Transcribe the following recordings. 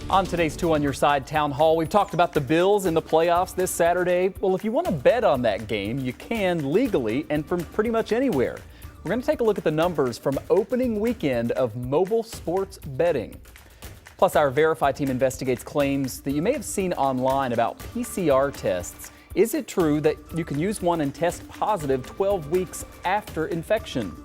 On today's Two on Your Side Town Hall, we've talked about the Bills in the playoffs this Saturday. Well, if you want to bet on that game, you can legally and from pretty much anywhere. We're going to take a look at the numbers from opening weekend of mobile sports betting. Plus, our Verify team investigates claims that you may have seen online about PCR tests. Is it true that you can use one and test positive 12 weeks after infection?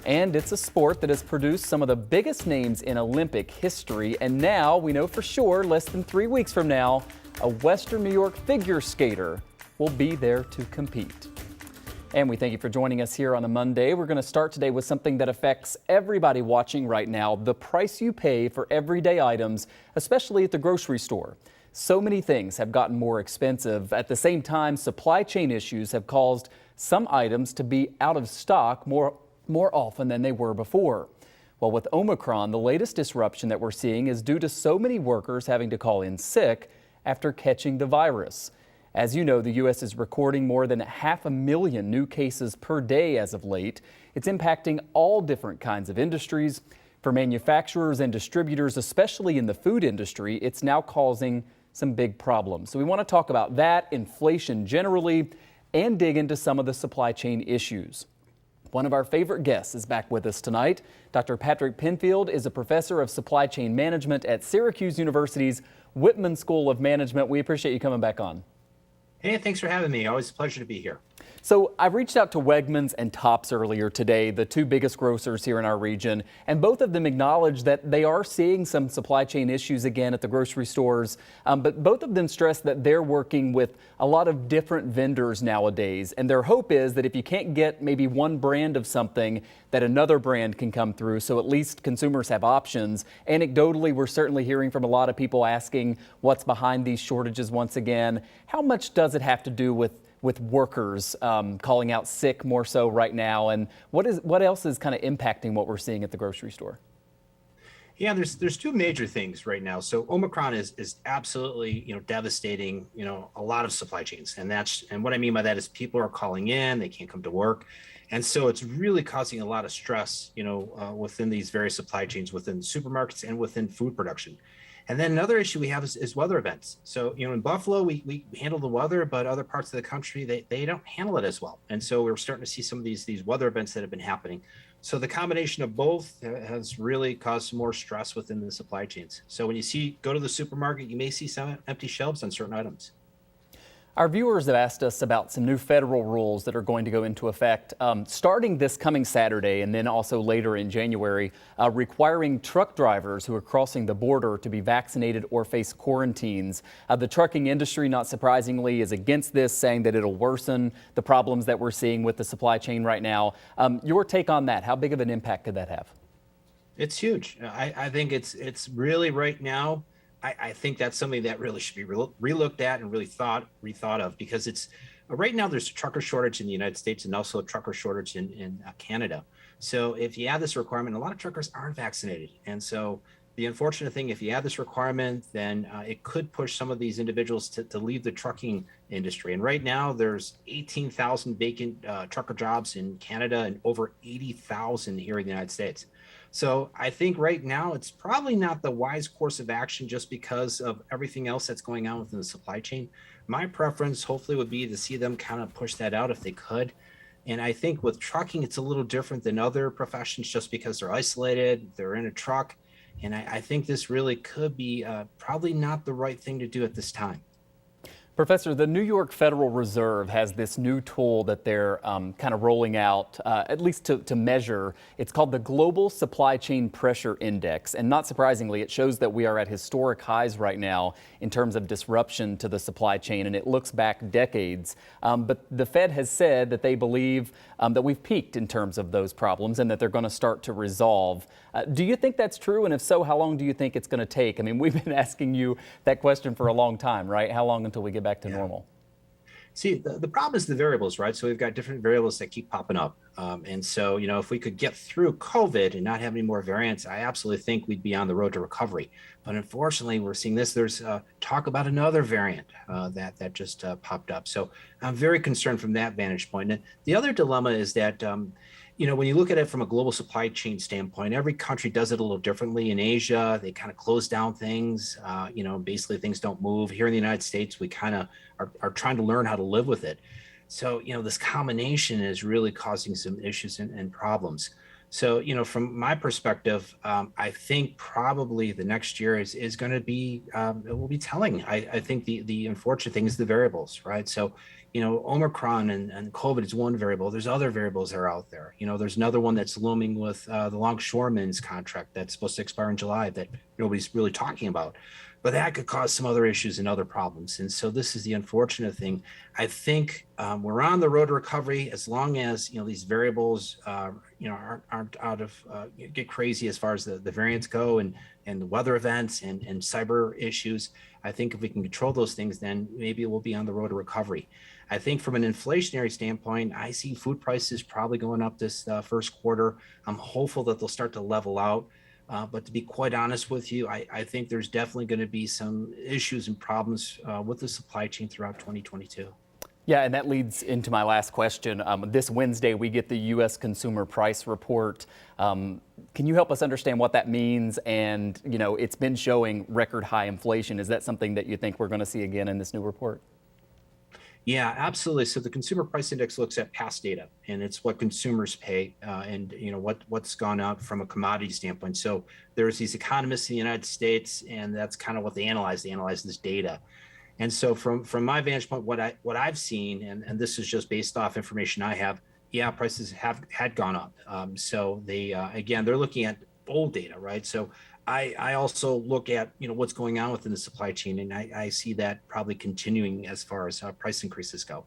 And it's a sport that has produced some of the biggest names in Olympic history. And now we know for sure, less than 3 weeks from now, a Western New York figure skater will be there to compete. And we thank you for joining us here on a Monday. We're going to start today with something that affects everybody watching right now, the price you pay for everyday items, especially at the grocery store. So many things have gotten more expensive. At the same time, supply chain issues have caused some items to be out of stock more often than they were before. Well, with Omicron, the latest disruption that we're seeing is due to so many workers having to call in sick after catching the virus. As you know, the U.S. is recording more than 500,000 new cases per day as of late. It's impacting all different kinds of industries. For manufacturers and distributors, especially in the food industry, it's now causing some big problems. So we want to talk about that, inflation generally, and dig into some of the supply chain issues. One of our favorite guests is back with us tonight. Dr. Patrick Penfield is a professor of supply chain management at Syracuse University's Whitman School of Management. We appreciate you coming back on. Hey, thanks for having me. Always a pleasure to be here. So I reached out to Wegmans and Tops earlier today, the two biggest grocers here in our region, and both of them acknowledged that they are seeing some supply chain issues again at the grocery stores. But both of them stressed that they're working with a lot of different vendors nowadays. And their hope is that if you can't get maybe one brand of something, that another brand can come through. So at least consumers have options. Anecdotally, we're certainly hearing from a lot of people asking what's behind these shortages once again. How much does it have to do with workers calling out sick more so right now, and what else is kind of impacting what we're seeing at the grocery store? Yeah, there's two major things right now. So Omicron is absolutely devastating a lot of supply chains, and what I mean by that is people are calling in, they can't come to work, and so it's really causing a lot of stress within these various supply chains, within supermarkets and within food production. And then another issue we have is weather events. So, in Buffalo, we handle the weather, but other parts of the country, they don't handle it as well. And so we're starting to see some of these weather events that have been happening. So the combination of both has really caused some more stress within the supply chains. So when you go to the supermarket, you may see some empty shelves on certain items. Our viewers have asked us about some new federal rules that are going to go into effect starting this coming Saturday and then also later in January, requiring truck drivers who are crossing the border to be vaccinated or face quarantines. The trucking industry, not surprisingly, is against this, saying that it'll worsen the problems that we're seeing with the supply chain right now. Your take on that? How big of an impact could that have? It's huge. I think it's really right now. I think that's something that really should be relooked at and really rethought of, because it's right now there's a trucker shortage in the United States and also a trucker shortage in Canada. So if you add this requirement, a lot of truckers aren't vaccinated. And so the unfortunate thing, if you add this requirement, then it could push some of these individuals to leave the trucking industry. And right now there's 18,000 vacant trucker jobs in Canada and over 80,000 here in the United States. So I think right now it's probably not the wise course of action just because of everything else that's going on within the supply chain. My preference hopefully would be to see them kind of push that out if they could. And I think with trucking, it's a little different than other professions just because they're isolated, they're in a truck. And I think this really could be probably not the right thing to do at this time. Professor, the New York Federal Reserve has this new tool that they're kind of rolling out, at least to measure. It's called the Global Supply Chain Pressure Index. And not surprisingly, it shows that we are at historic highs right now in terms of disruption to the supply chain, and it looks back decades. But the Fed has said that they believe that we've peaked in terms of those problems and that they're going to start to resolve. Do you think that's true? And if so, how long do you think it's going to take? I mean, we've been asking you that question for a long time, right? How long until we get back to normal? See, the problem is the variables, right? So we've got different variables that keep popping up. And so, if we could get through COVID and not have any more variants, I absolutely think we'd be on the road to recovery. But unfortunately, we're seeing this. There's talk about another variant that just popped up. So I'm very concerned from that vantage point. And the other dilemma is that when you look at it from a global supply chain standpoint, every country does it a little differently. In Asia, they kind of close down things. Basically things don't move. Here in the United States, we kind of are trying to learn how to live with it. So, this combination is really causing some issues and problems. So, from my perspective, I think probably the next year is going to be, it will be telling. I think the unfortunate thing is the variables, right? So, Omicron and COVID is one variable. There's other variables that are out there. There's another one that's looming with the longshoremen's contract that's supposed to expire in July that nobody's really talking about. But that could cause some other issues and other problems. And so this is the unfortunate thing. I think we're on the road to recovery as long as, these variables, aren't out of, get crazy as far as the variants go and the weather events and cyber issues. I think if we can control those things, then maybe we'll be on the road to recovery. I think from an inflationary standpoint, I see food prices probably going up this first quarter. I'm hopeful that they'll start to level out. But to be quite honest with you, I think there's definitely going to be some issues and problems with the supply chain throughout 2022. Yeah, and that leads into my last question. This Wednesday, we get the U.S. Consumer Price Report. Can you help us understand what that means? And, it's been showing record high inflation. Is that something that you think we're going to see again in this new report? Yeah, absolutely. So the Consumer Price Index looks at past data, and it's what consumers pay, and what's gone out from a commodity standpoint. So there's these economists in the United States, and that's kind of what they analyze. They analyze this data, and so from my vantage point, what I've seen, and this is just based off information I have, yeah, prices had gone up. So they again, they're looking at old data, right? So I also look at what's going on within the supply chain, and I see that probably continuing as far as price increases go.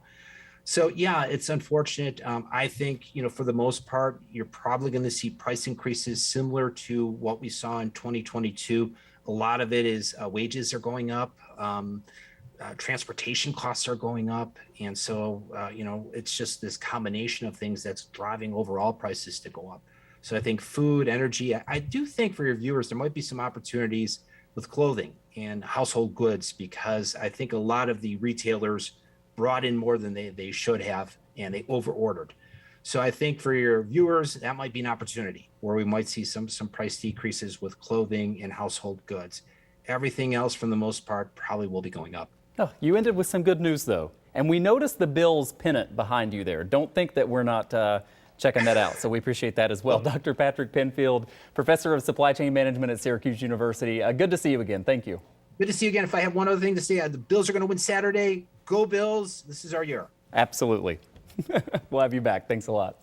So yeah, it's unfortunate. I think for the most part, you're probably going to see price increases similar to what we saw in 2022. A lot of it is wages are going up, transportation costs are going up, and so it's just this combination of things that's driving overall prices to go up. So I think food, energy, I do think for your viewers, there might be some opportunities with clothing and household goods, because I think a lot of the retailers brought in more than they should have, and they overordered. So I think for your viewers, that might be an opportunity where we might see some price decreases with clothing and household goods. Everything else, for the most part, probably will be going up. Oh, you ended with some good news, though. And we noticed the Bills pennant behind you there. Don't think that we're not checking that out. So we appreciate that as well. Dr. Patrick Penfield, professor of supply chain management at Syracuse University. Good to see you again. Thank you. Good to see you again. If I have one other thing to say, the Bills are going to win Saturday. Go Bills. This is our year. Absolutely. We'll have you back. Thanks a lot.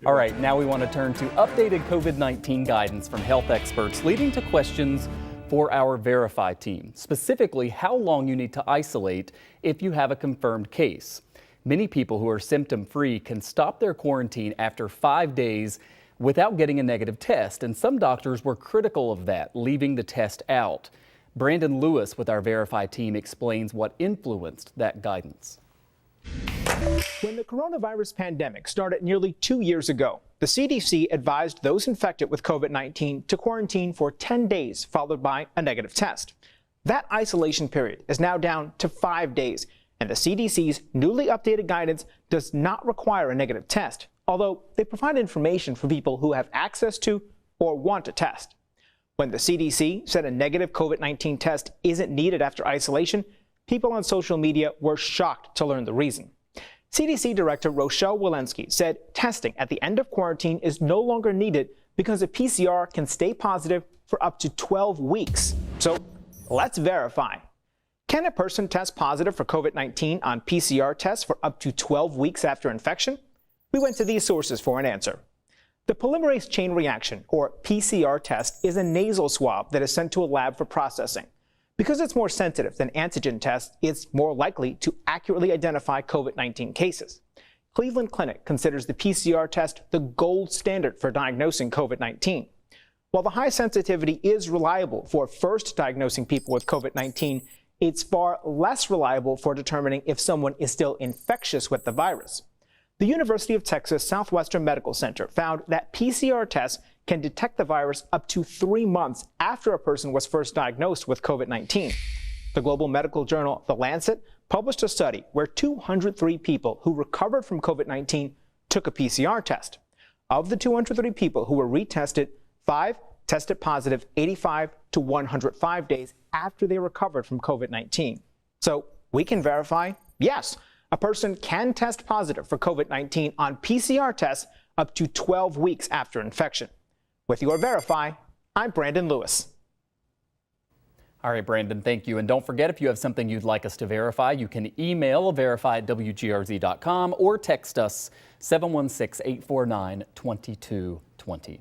All right, now we want to turn to updated COVID-19 guidance from health experts, leading to questions for our Verify team. Specifically, how long you need to isolate if you have a confirmed case. Many people who are symptom-free can stop their quarantine after 5 days without getting a negative test, and some doctors were critical of that, leaving the test out. Brandon Lewis with our Verify team explains what influenced that guidance. When the coronavirus pandemic started nearly 2 years ago, the CDC advised those infected with COVID-19 to quarantine for 10 days, followed by a negative test. That isolation period is now down to 5 days. And the CDC's newly updated guidance does not require a negative test, although they provide information for people who have access to or want to test. When the CDC said a negative COVID-19 test isn't needed after isolation, people on social media were shocked to learn the reason. CDC Director Rochelle Walensky said testing at the end of quarantine is no longer needed because a PCR can stay positive for up to 12 weeks. So let's verify. Can a person test positive for COVID-19 on PCR tests for up to 12 weeks after infection? We went to these sources for an answer. The polymerase chain reaction, or PCR test, is a nasal swab that is sent to a lab for processing. Because it's more sensitive than antigen tests, it's more likely to accurately identify COVID-19 cases. Cleveland Clinic considers the PCR test the gold standard for diagnosing COVID-19. While the high sensitivity is reliable for first diagnosing people with COVID-19, it's far less reliable for determining if someone is still infectious with the virus. The University of Texas Southwestern Medical Center found that PCR tests can detect the virus up to 3 months after a person was first diagnosed with COVID-19. The global medical journal The Lancet published a study where 203 people who recovered from COVID-19 took a PCR test. Of the 203 people who were retested, 5 tested positive 85 to 105 days after they recovered from COVID-19. So we can verify, yes, a person can test positive for COVID-19 on PCR tests up to 12 weeks after infection. With your Verify, I'm Brandon Lewis. All right, Brandon, thank you. And don't forget, if you have something you'd like us to verify, you can email verify@wgrz.com or text us 716-849-2220.